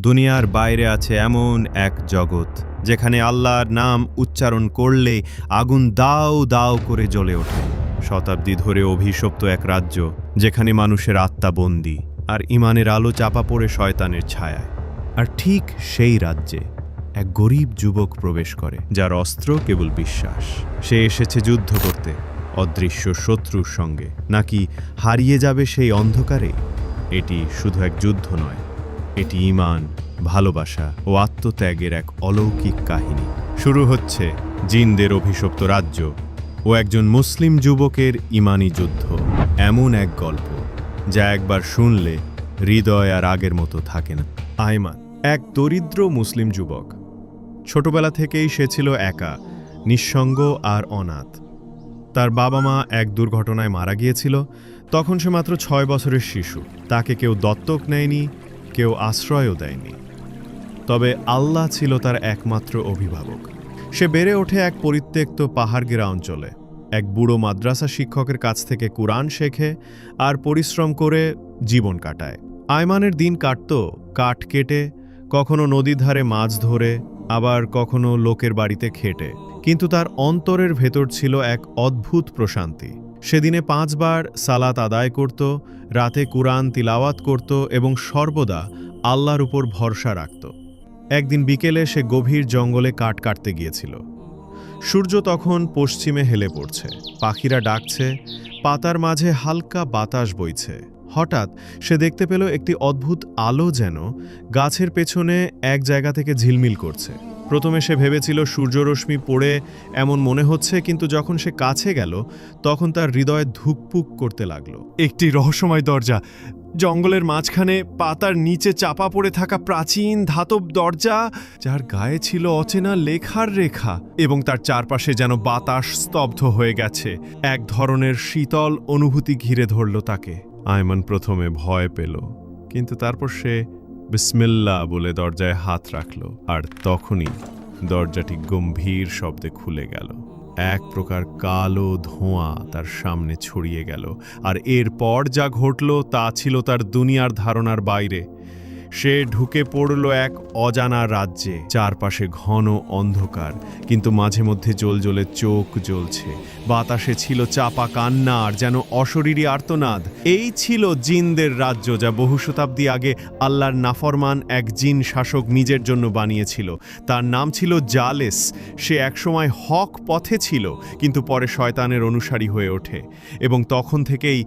দুনিয়ার বাইরে আছে এমন এক জগৎ যেখানে আল্লাহর নাম উচ্চারণ করলে আগুন দাও দাও করে জ্বলে ওঠে। শতাব্দী ধরে অভিশপ্ত এক রাজ্য যেখানে মানুষের আত্মা বন্দী আর ইমানের আলো চাপা পড়ে শয়তানের ছায়ায়। আর ঠিক সেই রাজ্যে এক গরিব যুবক প্রবেশ করে, যার অস্ত্র কেবল বিশ্বাস। সে এসেছে যুদ্ধ করতে অদৃশ্য শত্রুর সঙ্গে, নাকি হারিয়ে যাবে সেই অন্ধকারে। এটি শুধু এক যুদ্ধ নয়, এটি ঈমান, ভালোবাসা ও আত্মত্যাগের এক অলৌকিক কাহিনী। শুরু হচ্ছে জিনদের অভিশপ্ত রাজ্য ও একজন মুসলিম যুবকের ঈমানী যুদ্ধ। এমন এক গল্প যা একবার শুনলে হৃদয় আর আগের মতো থাকে না। আয়মান এক দরিদ্র মুসলিম যুবক। ছোটবেলা থেকেই সে ছিল একা, নিঃসঙ্গ আর অনাথ। তার বাবা মা এক দুর্ঘটনায় মারা গিয়েছিল। তখন সে মাত্র 6 বছরের শিশু। তাকে কেউ দত্তক নেয়নি, কেউ আশ্রয়ও দেয়নি। তবে আল্লাহ ছিল তার একমাত্র অভিভাবক। সে বেড়ে ওঠে এক পরিত্যক্ত পাহাড়গেরা অঞ্চলে। এক বুড়ো মাদ্রাসা শিক্ষকের কাছ থেকে কুরআন শেখে আর পরিশ্রম করে জীবন কাটায়। আয়মানের দিন কাটত কাঠ কেটে, কখনো নদীর ধারে মাছ ধরে, আবার কখনো লোকের বাড়িতে খেটে। কিন্তু তার অন্তরের ভেতর ছিল এক অদ্ভুত প্রশান্তি। সেদিনে 5 বার সালাত আদায় করত, রাতে কুরআন তিলাওয়াত করত এবং সর্বদা আল্লাহর উপর ভরসা রাখত। একদিন বিকেলে সে গভীর জঙ্গলে কাঠ কাটতে গিয়েছিল। সূর্য তখন পশ্চিমে হেলে পড়ছে, পাখিরা ডাকছে, পাতার মাঝে হালকা বাতাস বইছে। হঠাৎ সে দেখতে পেল একটি অদ্ভুত আলো যেন গাছের পেছনে এক জায়গা থেকে ঝিলমিল করছে। প্রথমে সে ভেবেছিল সূর্যরশ্মি পড়ে এমন মনে হচ্ছে, কিন্তু যখন সে কাছে গেল তখন তার হৃদয় ধুকপুক করতে লাগলো। একটি রহস্যময় দরজা, জঙ্গলের মাঝখানে পাতার নিচে চাপা পড়ে থাকা প্রাচীন ধাতব দরজা, যার গায়ে ছিল অচেনা লেখার রেখা, এবং তার চারপাশে যেন বাতাস স্তব্ধ হয়ে গেছে। এক ধরনের শীতল অনুভূতি ঘিরে ধরল তাকে। আয়মান প্রথমে ভয় পেল, কিন্তু তারপর সে বিসমিল্লাহ বলে দরজায় হাত রাখল, আর তখনই দরজাটি গম্ভীর শব্দে খুলে গেল। এক প্রকার কালো ধোঁয়া তার সামনে ছড়িয়ে গেল, আর এরপর যা ঘটল তা ছিল তার দুনিয়ার ধারণার বাইরে। সে ঢুকে পড়ল এক অজানা রাজ্যে। চারপাশে ঘন অন্ধকার, কিন্তু মাঝে মধ্যে জ্বলজ্বলে চোখ জ্বলছে। বাতাসে ছিল চাপা কান্না আর যেন অশরীরী আর্তনাদ। এই ছিল জিনদের রাজ্য, যা বহু শতাব্দী আগে আল্লাহর নাফরমান এক জিন শাসক নিজের জন্য বানিয়েছিল। তার নাম ছিল জালেস। সে একসময় হক পথে ছিল, কিন্তু পরে শয়তানের অনুসারী হয়ে ওঠে, এবং তখন থেকেই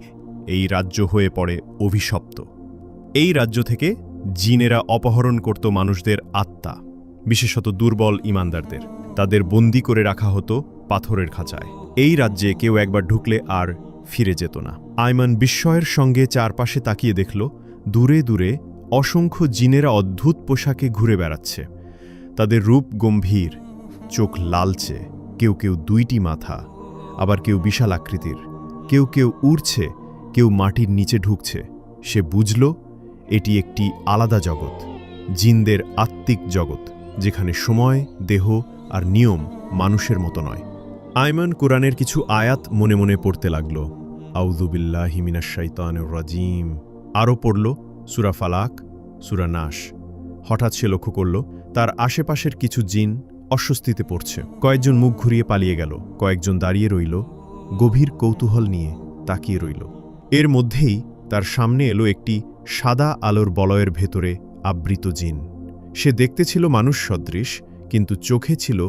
এই রাজ্য হয়ে পড়ে অভিশপ্ত। এই রাজ্য থেকে জিনেরা অপহরণ করত মানুষদের আত্মা, বিশেষত দুর্বল ঈমানদারদের। তাদের বন্দি করে রাখা হতো পাথরের খাঁচায়। এই রাজ্যে কেউ একবার ঢুকলে আর ফিরে যেত না। আয়মান বিস্ময়ের সঙ্গে চারপাশে তাকিয়ে দেখল, দূরে দূরে অসংখ্য জিনেরা অদ্ভুত পোশাকে ঘুরে বেড়াচ্ছে। তাদের রূপ গম্ভীর, চোখ লালচে, কেউ কেউ 2টি মাথা, আবার কেউ বিশাল আকৃতির। কেউ কেউ উড়ছে, কেউ মাটির নিচে ঢুকছে। সে বুঝল এটি একটি আলাদা জগৎ, জিনদের আত্মিক জগৎ, যেখানে সময়, দেহ আর নিয়ম মানুষের মতো নয়। আয়মান কুরআনের কিছু আয়াত মনে মনে পড়তে লাগল। আউযু বিল্লাহি মিনাশ শাইতানির রাজিম। আরও পড়ল সূরা ফালাক, সূরা নাস। হঠাৎ সে লক্ষ্য করল তার আশেপাশের কিছু জিন অস্বস্তিতে পড়ছে। কয়েকজন মুখ ঘুরিয়ে পালিয়ে গেল, কয়েকজন দাঁড়িয়ে রইল, গভীর কৌতূহল নিয়ে তাকিয়ে রইল। এর মধ্যেই তার সামনে এলো একটি সাদা আলোর বলয়ের ভেতরে আবৃত জিন। সে দেখতে ছিল মানুষ সদৃশ, কিন্তু চোখে ছিল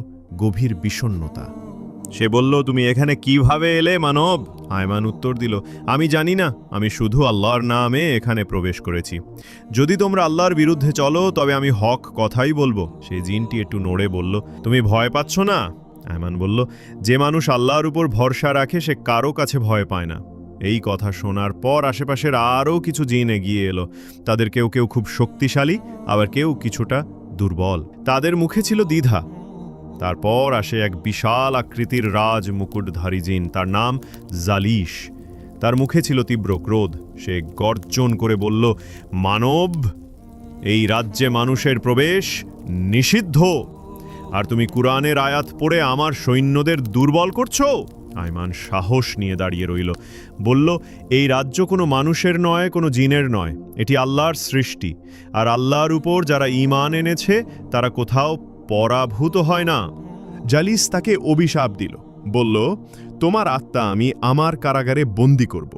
গভীর বিষণ্ণতা। সে বলল, তুমি এখানে কিভাবে এলে মানব? আয়মান উত্তর দিল, আমি জানি না, আমি শুধু আল্লাহর নামে এখানে প্রবেশ করেছি। যদি তোমরা আল্লাহর বিরুদ্ধে চলো তবে আমি হক কথাই বলবো। সেই জিনটি একটু নড়ে বলল, তুমি ভয় পাচ্ছ না? আয়মান বলল, যে মানুষ আল্লাহর উপর ভরসা রাখে সে কারো কাছে ভয় পায় না। এই কথা শোনার পর আশেপাশের আরও কিছু জিন এগিয়ে এলো। তাদের কেউ কেউ খুব শক্তিশালী, আবার কেউ কিছুটা দুর্বল। তাদের মুখে ছিল দ্বিধা। তারপর আসে এক বিশাল আকৃতির রাজ মুকুটধারী জিন, তার নাম জালিশ। তার মুখে ছিল তীব্র ক্রোধ। সে গর্জন করে বলল, মানব, এই রাজ্যে মানুষের প্রবেশ নিষিদ্ধ, আর তুমি কুরআনের আয়াত পড়ে আমার সৈন্যদের দুর্বল করছো। আয়মান সাহস নিয়ে দাঁড়িয়ে রইল, বলল, এই রাজ্য কোনো মানুষের নয়, কোনো জিনের নয়, এটি আল্লাহর সৃষ্টি, আর আল্লাহর উপর যারা ঈমান এনেছে তারা কোথাও পরাভূত হয় না। জালিস তাকে অভিশাপ দিল, বলল, তোমার আত্মা আমি আমার কারাগারে বন্দী করব।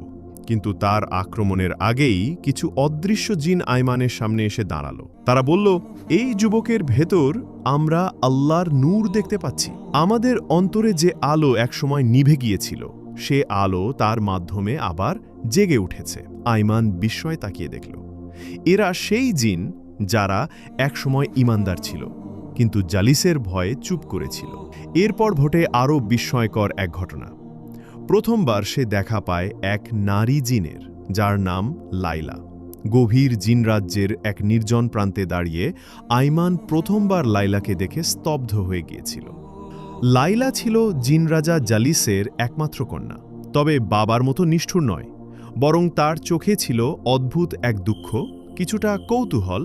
কিন্তু তার আক্রমণের আগেই কিছু অদৃশ্য জিন আয়মানের সামনে এসে দাঁড়ালো। তারা বলল, এই যুবকের ভেতর আমরা আল্লাহর নূর দেখতে পাচ্ছি। আমাদের অন্তরে যে আলো একসময় নিভে গিয়েছিল, সে আলো তার মাধ্যমে আবার জেগে উঠেছে। আয়মান বিস্ময়ে তাকিয়ে দেখল, এরা সেই জিন যারা একসময় ঈমানদার ছিল, কিন্তু জালিসের ভয়ে চুপ করেছিল। এরপর ঘটে আরও বিস্ময়কর এক ঘটনা। প্রথমবার সে দেখা পায় এক নারী জিনের, যার নাম লাইলা। গভীর জিনরাজ্যের এক নির্জন প্রান্তে দাঁড়িয়ে আয়মান প্রথমবার লাইলাকে দেখে স্তব্ধ হয়ে গিয়েছিল। লাইলা ছিল জিনরাজা জালিসের একমাত্র কন্যা, তবে বাবার মতো নিষ্ঠুর নয়, বরং তার চোখে ছিল অদ্ভুত এক দুঃখ, কিছুটা কৌতূহল,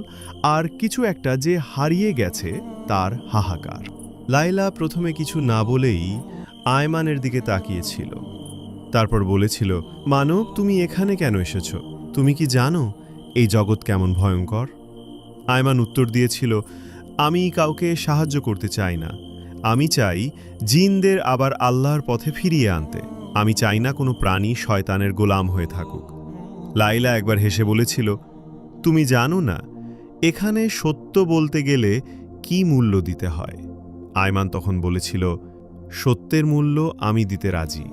আর কিছু একটা যে হারিয়ে গেছে তার হাহাকার। লাইলা প্রথমে কিছু না বলেই আয়মানের দিকে তাকিয়েছিল, তারপর বলেছিল, মানব, তুমি এখানে কেন এসেছ? তুমি কি জানো এই জগৎ কেমন ভয়ঙ্কর? আয়মান উত্তর দিয়েছিল, আমি কাউকে সাহায্য করতে চাই না, আমি চাই জিনদের আবার আল্লাহর পথে ফিরিয়ে আনতে। আমি চাই না কোনো প্রাণী শয়তানের গোলাম হয়ে থাকুক। লাইলা একবার হেসে বলেছিল, তুমি জানো না এখানে সত্য বলতে গেলে কি মূল্য দিতে হয়? আয়মান তখন বলেছিল, সত্যের মূল্য আমি দিতে রাজি,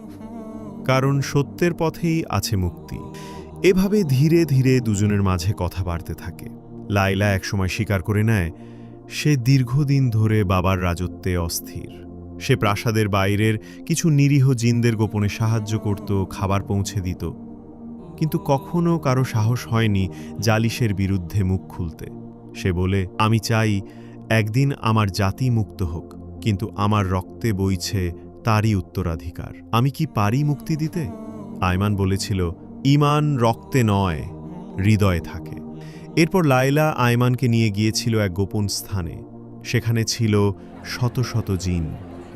কারণ সত্যের পথেই আছে মুক্তি। এভাবে ধীরে ধীরে দুজনের মাঝে কথা বাড়তে থাকে। লাইলা একসময় স্বীকার করে নেয়, সে দীর্ঘদিন ধরে বাবার রাজত্বে অস্থির। সে প্রাসাদের বাইরের কিছু নিরীহ জিনদের গোপনে সাহায্য করত, খাবার পৌঁছে দিত, কিন্তু কখনো কারো সাহস হয়নি জালিসের বিরুদ্ধে মুখ খুলতে। সে বলে, আমি চাই একদিন আমার জাতি মুক্ত হোক, কিন্তু আমার রক্তে বইছে তারই উত্তরাধিকার। আমি কি পারি মুক্তি দিতে? আয়মান বলেছিল, ঈমান রক্তে নয়, হৃদয়ে থাকে। এরপর লাইলা আয়মানকে নিয়ে গিয়েছিল এক গোপন স্থানে। সেখানে ছিল শত শত জিন,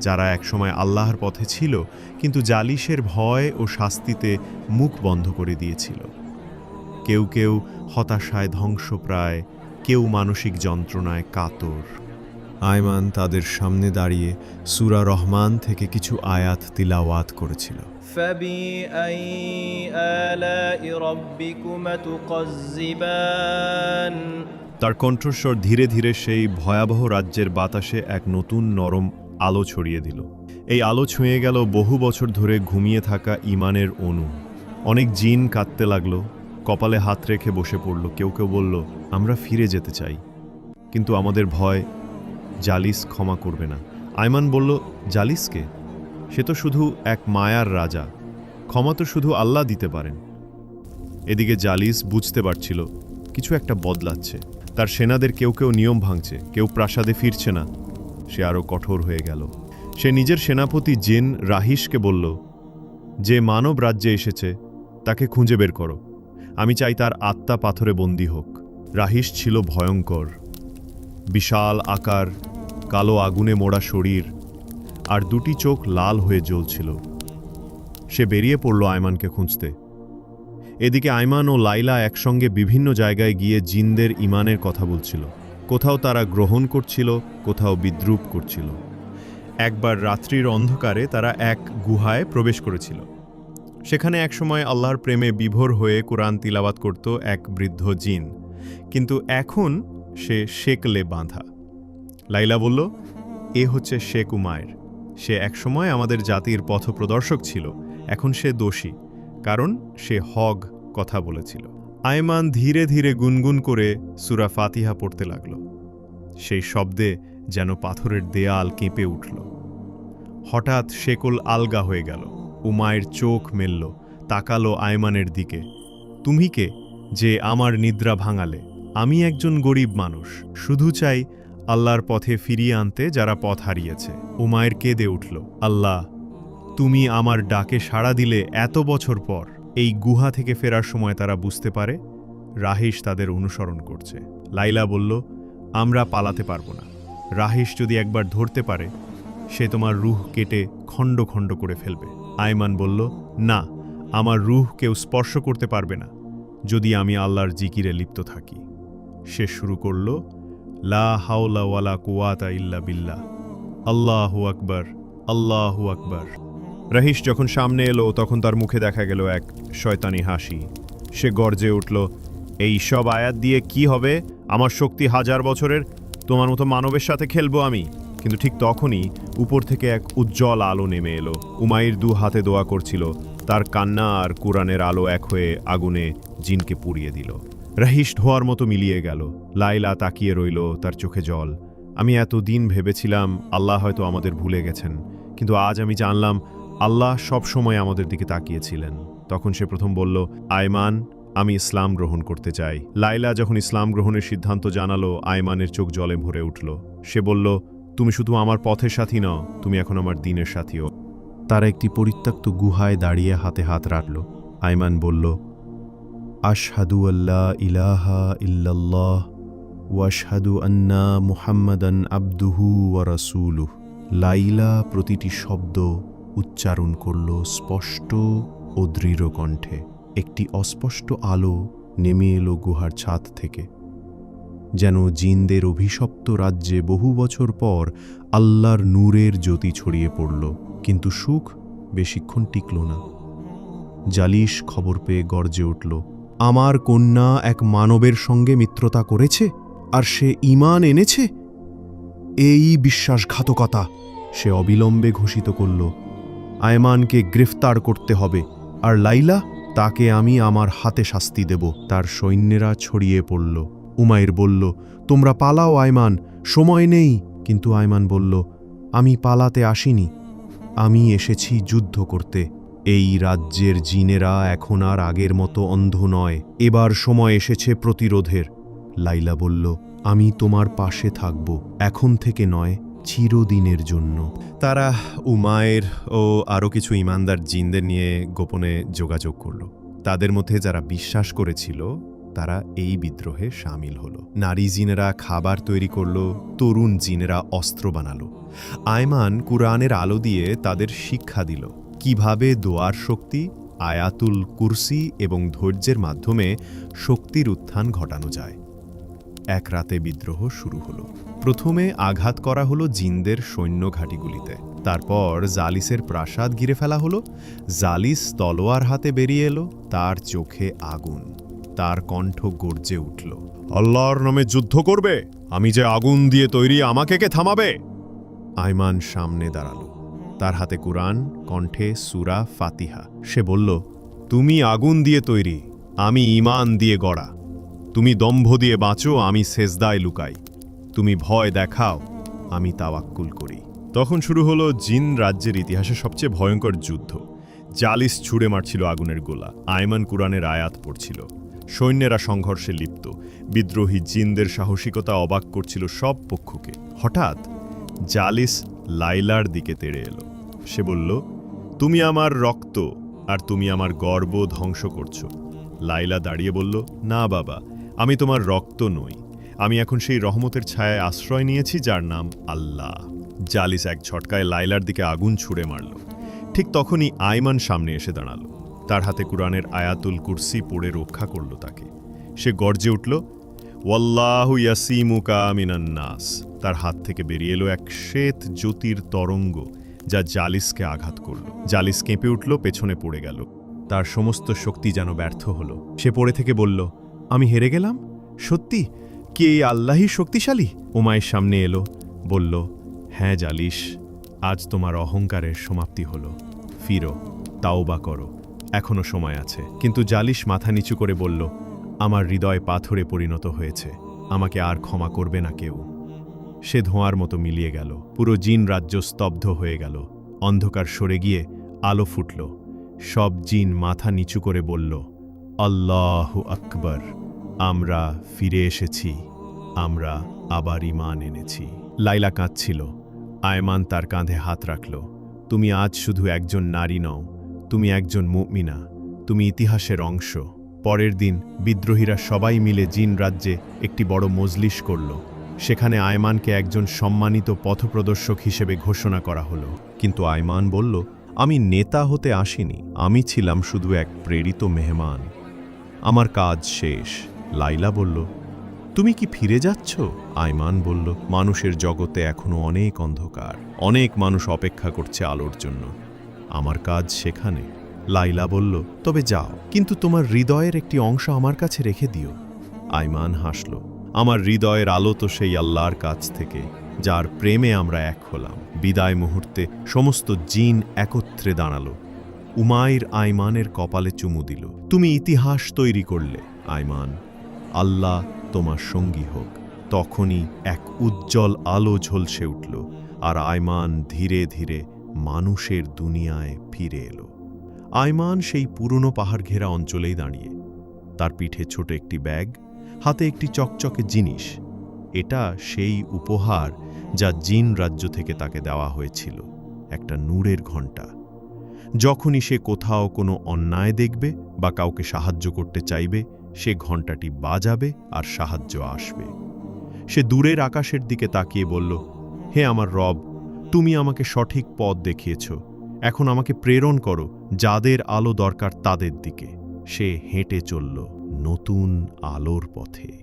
যারা একসময় আল্লাহর পথে ছিল, কিন্তু জালিসের ভয় ও শাস্তিতে মুখ বন্ধ করে দিয়েছিল। কেউ কেউ হতাশায় ধ্বংসপ্রায়, কেউ মানসিক যন্ত্রণায় কাতর। আয়মান তাদের সামনে দাঁড়িয়ে সূরা রহমান থেকে কিছু আয়াত তিলাওয়াত করেছিল। فبأي آلاء ربكما تكذبان। তার কণ্ঠস্বর ধীরে ধীরে সেই ভয়াবহ রাজ্যের বাতাসে এক নতুন নরম আলো ছড়িয়ে দিল। এই আলো ছুঁয়ে গেল বহু বছর ধরে ঘুমিয়ে থাকা ঈমানের অণু। অনেক জিন কাঁদতে লাগলো, কপালে হাত রেখে বসে পড়ল। কেউ কেউ বলল, আমরা ফিরে যেতে চাই, কিন্তু আমাদের ভয় জালিস ক্ষমা করবে না। আয়মান বলল, জালিসকে? সে তো শুধু এক মায়ার রাজা, ক্ষমা তো শুধু আল্লাহ দিতে পারেন। এদিকে জালিস বুঝতে পারছিল কিছু একটা বদলাচ্ছে। তার সেনাদের কেউ কেউ নিয়ম ভাঙছে, কেউ প্রাসাদে ফিরছে না। সে আরও কঠোর হয়ে গেল। সে নিজের সেনাপতি জিন রাহিসকে বলল, যে মানব রাজ্যে এসেছে তাকে খুঁজে বের করো, আমি চাই তার আত্মা পাথরে বন্দী হোক। রাহিস ছিল ভয়ঙ্কর, বিশাল আকার, কালো আগুনে মোড়া শরীর, আর দুটি চোখ লাল হয়ে জ্বলছিল। সে বেরিয়ে পড়ল আয়মানকে খুঁজতে। এদিকে আয়মান ও লাইলা একসঙ্গে বিভিন্ন জায়গায় গিয়ে জিনদের ঈমানের কথা বলছিল। কোথাও তারা গ্রহণ করছিল, কোথাও বিদ্রূপ করছিল। একবার রাত্রির অন্ধকারে তারা এক গুহায় প্রবেশ করেছিল। সেখানে একসময় আল্লাহর প্রেমে বিভোর হয়ে কোরআন তিলাওয়াত করত এক বৃদ্ধ জিন, কিন্তু এখন সে শেকলে বাঁধা। লাইলা বলল, এ হচ্ছে শেখ উমায়ের। সে একসময় আমাদের জাতির পথপ্রদর্শক ছিল, এখন সে দোষী, কারণ সে হক কথা বলেছিল। আয়মান ধীরে ধীরে গুনগুন করে সূরা ফাতিহা পড়তে লাগল। সেই শব্দে যেন পাথরের দেয়াল কেঁপে উঠল। হঠাৎ শেকল আলগা হয়ে গেল। উমায়ের চোখ মেলল, তাকালো আয়মানের দিকে। তুমি কে, যে আমার নিদ্রা ভাঙালে? আমি একজন গরিব মানুষ, শুধু চাই আল্লাহর পথে ফিরিয়ে আনতে যারা পথ হারিয়েছে। উমায়ের কেঁদে উঠল, আল্লাহ, তুমি আমার ডাকে সাড়া দিলে এত বছর পর। এই গুহা থেকে ফেরার সময় তারা বুঝতে পারে রাহিস তাদের অনুসরণ করছে। লাইলা বলল, আমরা পালাতে পারবো না। রাহিস যদি একবার ধরতে পারে, সে তোমার রূহ কেটে খণ্ড খণ্ড করে ফেলবে। আয়মান বলল, না, আমার রূহ কেউ স্পর্শ করতে পারবে না যদি আমি আল্লাহর জিকিরে লিপ্ত থাকি। সে শুরু করল, লা হাওলা ওয়ালা কুওয়াতা ইল্লা বিল্লাহ, আল্লাহু আকবার, আল্লাহু আকবার। রহিস যখন সামনে এলো তখন তার মুখে দেখা গেল এক শয়তানি হাসি। সে গর্জে উঠল, এই সব আয়াত দিয়ে কি হবে? আমার শক্তি 1000 বছরের, তোমার মতো মানবের সাথে খেলবো আমি। কিন্তু ঠিক তখনই উপর থেকে এক উজ্জ্বল আলো নেমে এলো। উমাইর 2 হাতে দোয়া করছিল, তার কান্না আর কুরআনের আলো এক হয়ে আগুনে জিনকে পুড়িয়ে দিল। রহিস ধোয়ার মতো মিলিয়ে গেল। লাইলা তাকিয়ে রইল, তার চোখে জল। আমি এতদিন ভেবেছিলাম আল্লাহ হয়তো আমাদের ভুলে গেছেন, কিন্তু আজ আমি জানলাম আল্লাহ সব সময় আমাদের দিকে তাকিয়েছিলেন। তখন সে প্রথম বলল, আয়মান, আমি ইসলাম গ্রহণ করতে চাই। লাইলা যখন ইসলাম গ্রহণের সিদ্ধান্ত জানালো, আয়মানের চোখ জলে ভরে উঠল। সে বলল, তুমি শুধু আমার পথের সাথী নও, তুমি এখন আমার দ্বীনের সাথীও। তারা একটি পরিত্যক্ত গুহায় দাঁড়িয়ে হাতে হাত রাখল। আয়মান বলল, আশহাদু আল্লা ইলাহা ইল্লাল্লাহ ওয়া আশহাদু আন্না মুহাম্মাদান আবদুহু ওয়া রাসূলুহু। লাইলা প্রতিটি শব্দ উচ্চারণ করল স্পষ্ট ও দৃঢ় কণ্ঠে। একটি অস্পষ্ট আলো নেমে এলো গুহার ছাদ থেকে, যেন জিনদের অভিশপ্ত রাজ্যে বহু বছর পর আল্লাহর নূরের জ্যোতি ছড়িয়ে পড়ল। কিন্তু সুখ বেশিক্ষণ টিকল না। জালিশ খবর পেয়ে গর্জে উঠল, আমার কন্যা এক মানবের সঙ্গে মিত্রতা করেছে আর সে ঈমান এনেছে। এই বিশ্বাসঘাতকতা! সে অবিলম্বে ঘোষিত করল, আয়মানকে গ্রেফতার করতে হবে, আর লাইলা, তাকে আমি আমার হাতে শাস্তি দেব। তার সৈন্যেরা ছড়িয়ে পড়ল। উমাইর বলল, তোমরা পালাও আয়মান, সময় নেই। কিন্তু আয়মান বলল, আমি পালাতে আসিনি, আমি এসেছি যুদ্ধ করতে। এই রাজ্যের জিনেরা এখন আর আগের মতো অন্ধ নয়, এবার সময় এসেছে প্রতিরোধের। লাইলা বলল, আমি তোমার পাশে থাকব, এখন থেকে নয়, চিরদিনের জন্য। তারা উমায়ের ও আরও কিছু ইমানদার জিনদের নিয়ে গোপনে যোগাযোগ করল। তাদের মধ্যে যারা বিশ্বাস করেছিল তারা এই বিদ্রোহে সামিল হলো। নারী জিনেরা খাবার তৈরি করল, তরুণ জিনেরা অস্ত্র বানালো। আয়মান কুরআনের আলো দিয়ে তাদের শিক্ষা দিল কিভাবে দোয়ার শক্তি, আয়াতুল কুরসি এবং ধৈর্যের মাধ্যমে শক্তির উত্থান ঘটানো যায়। এক রাতে বিদ্রোহ শুরু হলো। প্রথমে আঘাত করা হলো জিনদের সৈন্য ঘাঁটিগুলিতে। তারপর জালিসের প্রাসাদ ঘিরে ফেলা হলো। জালিস তলোয়ার হাতে বেরিয়ে এলো, তার চোখে আগুন। তার কণ্ঠ গর্জে উঠল, আল্লাহর নামে যুদ্ধ করবে? আমি যে আগুন দিয়ে তৈরি, আমাকে কে থামাবে? আয়মান সামনে দাঁড়ালো, তার হাতে কুরআন, কণ্ঠে সূরা ফাতিহা। সে বলল, তুমি আগুন দিয়ে তৈরি, আমি ঈমান দিয়ে গড়া। তুমি দম্ভ দিয়ে বাঁচো, আমি সেজদায় লুকাই। তুমি ভয় দেখাও, আমি তাওয়াক্কুল করি। তখন শুরু হলো জিন রাজ্যের ইতিহাসে সবচেয়ে ভয়ঙ্কর যুদ্ধ। জালিস ছুঁড়ে মারছিল আগুনের গোলা, আয়মান কুরআনের আয়াত পড়ছিল। সৈন্যেরা সংঘর্ষে লিপ্ত। বিদ্রোহী জিনদের সাহসিকতা অবাক করছিল সব পক্ষকে। হঠাৎ জালিস লাইলার দিকে তেড়ে এলো। সে বলল, তুমি আমার রক্ত আর তুমি আমার গর্ব ধ্বংস করছো। লাইলা দাঁড়িয়ে বলল, না বাবা, আমি তোমার রক্ত নই, আমি এখন সেই রহমতের ছায়ায় আশ্রয় নিয়েছি যার নাম আল্লাহ। জালিস এক ঝটকায় লাইলার দিকে আগুন ছুঁড়ে মারল। ঠিক তখনই আয়মান সামনে এসে দাঁড়ালো। তার হাতে কুরআনের আয়াতুল কুরসি পড়ে রক্ষা করল তাকে। সে গর্জে উঠল, ওয়াল্লাহু ইয়াসিমুকা মিনান নাস। তার হাত থেকে বেরিয়ে এলো এক শ্বেত জ্যোতির তরঙ্গ, যা জালিসকে আঘাত করল। জালিস কেঁপে উঠল, পেছনে পড়ে গেল। তার সমস্ত শক্তি যেন ব্যর্থ হলো। সে পড়ে থেকে বলল, আমি হেরে গেলাম? সত্যি কি এই আল্লাহই শক্তিশালী? উমায়ের সামনে এলো, বলল, হ্যাঁ জালিস, আজ তোমার অহংকারের সমাপ্তি হলো। ফিরো, তাওবা করো, এখনো সময় আছে। কিন্তু জালিস মাথা নিচু করে বলল, আমার হৃদয় পাথরে পরিণত হয়েছে, আমাকে আর ক্ষমা করবে না কেউ। সে ধোঁয়ার মতো মিলিয়ে গেল। পুরো জিন রাজ্য স্তব্ধ হয়ে গেল। অন্ধকার সরে গিয়ে আলো ফুটল। সব জিন মাথা নিচু করে বলল, আল্লাহু আকবার, আমরা ফিরে এসেছি, আমরা আবার ঈমান এনেছি। লাইলা কাঁদছিল। আয়মান তার কাঁধে হাত রাখল। তুমি আজ শুধু একজন নারী নও, তুমি একজন মুমিনা, তুমি ইতিহাসের অংশ। পরের দিন বিদ্রোহীরা সবাই মিলে জিন রাজ্যে একটি বড় মজলিস করল। সেখানে আয়মানকে একজন সম্মানিত পথপ্রদর্শক হিসেবে ঘোষণা করা হলো। কিন্তু আয়মান বলল, আমি নেতা হতে আসিনি, আমি ছিলাম শুধু এক প্রেরিত মেহমান। আমার কাজ শেষ। লাইলা বলল, তুমি কি ফিরে যাচ্ছ? আয়মান বলল, মানুষের জগতে এখনো অনেক অন্ধকার, অনেক মানুষ অপেক্ষা করছে আলোর জন্য। আমার কাজ সেখানে। লাইলা বলল, তবে যাও, কিন্তু তোমার হৃদয়ের একটি অংশ আমার কাছে রেখে দিও। আয়মান হাসল, আমার হৃদয়ের আলো তো সেই আল্লাহর কাছ থেকে, যার প্রেমে আমরা এক হলাম। বিদায় মুহূর্তে সমস্ত জিন একত্রে দাঁড়ালো। উমাইর আয়মানের কপালে চুমু দিল। তুমি ইতিহাস তৈরি করলে আয়মান, আল্লাহ তোমার সঙ্গী হোক। তখনই এক উজ্জ্বল আলো ঝলসে উঠল, আর আয়মান ধীরে ধীরে মানুষের দুনিয়ায় ফিরে এলো। আয়মান সেই পুরনো পাহাড় ঘেরা অঞ্চলেই দাঁড়িয়ে, তার পিঠে ছোট একটি ব্যাগ, হাতে একটি চকচকে জিনিস। এটা সেই উপহার যা জিন রাজ্য থেকে তাকে দেওয়া হয়েছিল, একটা নূরের ঘণ্টা। যখনই সে কোথাও কোনো অন্যায় দেখবে বা কাউকে সাহায্য করতে চাইবে, সে ঘণ্টাটি বাজাবে আর সাহায্য আসবে। সে দূরের আকাশের দিকে তাকিয়ে বলল, হে আমার রব, তুমি আমাকে সঠিক পথ দেখিয়েছ, এখন আমাকে প্রেরণ করো যাদের আলো দরকার তাদের দিকে। সে হেঁটে চলল নতুন আলোর পথে।